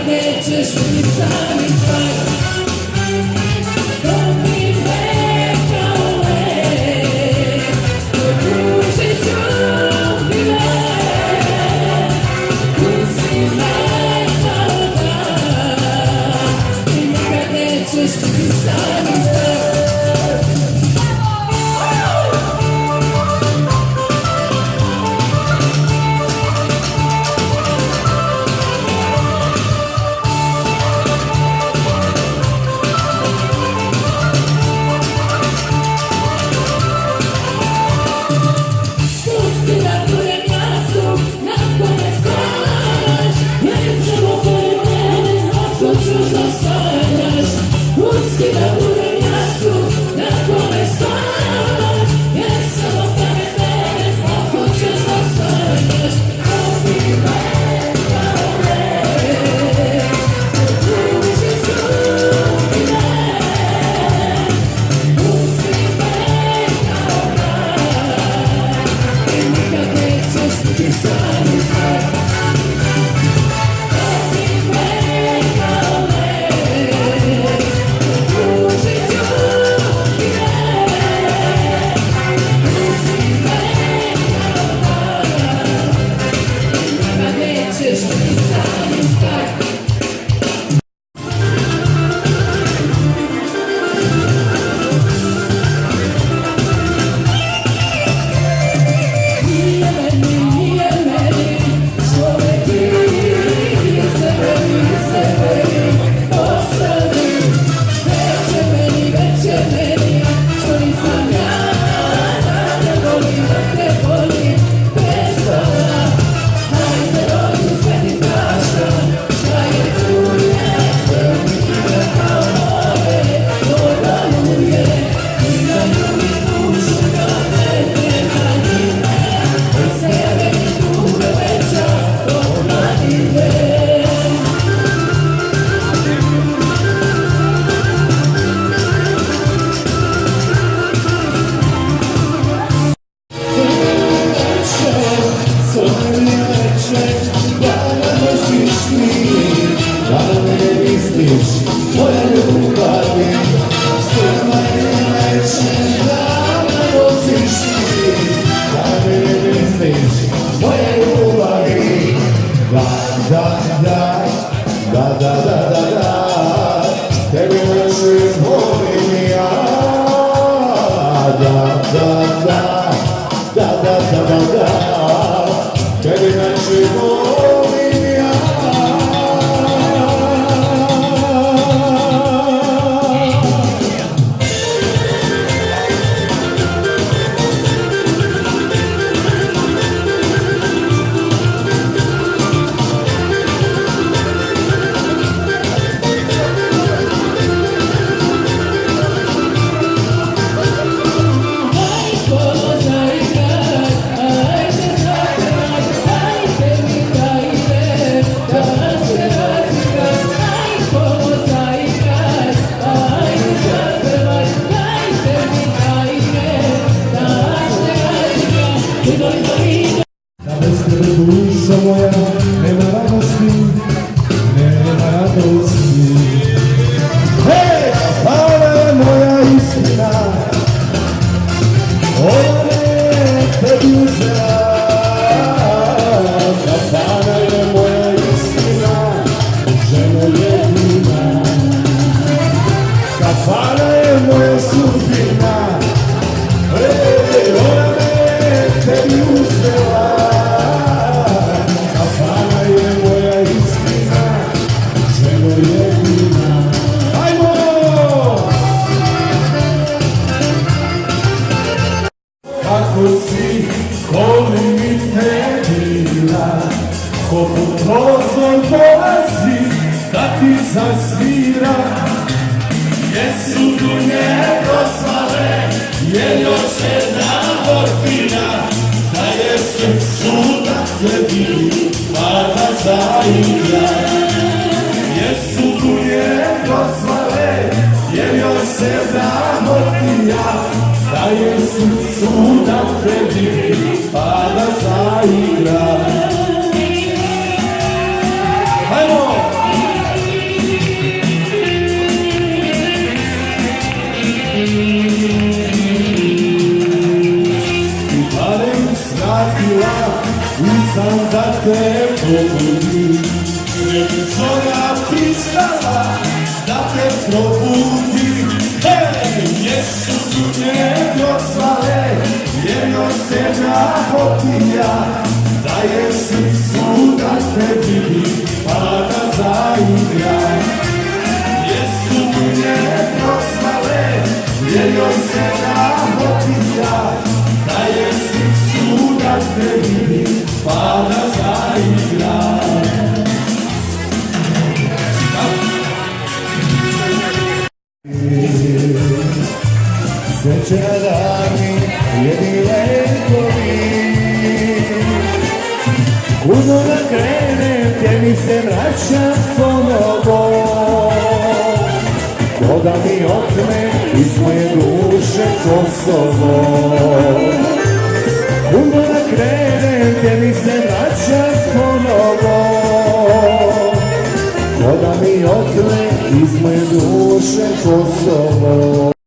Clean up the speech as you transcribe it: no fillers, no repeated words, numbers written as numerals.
nećeš mi sami spati. Dok mi kao lek, produžit ću mi lek. Pusti me kao dan i nikad nećeš mi sami spati. Pusti da budem jastup na kome staneš, jer samo pametne hoćeš da staneš. Obi me kao lek, produžit ću mi lek. Pusti me kao dan i nikad nećeš biti sami spati. Moja ljubav je sve najveće, da me nosiš ti, da me ne misliš. Moja ljubav je da, tebi najviše volim ja. Da, tebi najviše volim ja. Da bez tebe duša moja nema radosti, nema radosti. Hej, kafana je moja istina, ona me tebi uzela. Kafana je moja istina, ženo jedina. Kafana je moja sudbina, ona me tebi uzela. Kafana je moja istina, ženo jedina. Ajmo! Kako si, koli mi te bila, poput prozor polazi, da ti zasvira. Jesu tu njegosvale, jer još jedna morfina, da je se suda tebi, pa da zaigra. Jesu tu njegosvale, jer još jedna morfina, da je se suda tebi, pa da zaigra. Hajmo! pristala da te probudi. Hej, jesu su njegov svale, jer joj se napotija, da je srcu da te vidi, pa da zaigra. Jesu njegov svale, jer joj se napotija, da je srcu da te vidi, pa da zaigra. Sveće na dani, jedni lekovi, kudo da krenem, gdje mi se vraćam ponovo. Ko da mi otme iz moje duše Kosovo. Kudo da krenem, gdje mi se vraćam ponovo. Ko da mi otme iz moje duše Kosovo.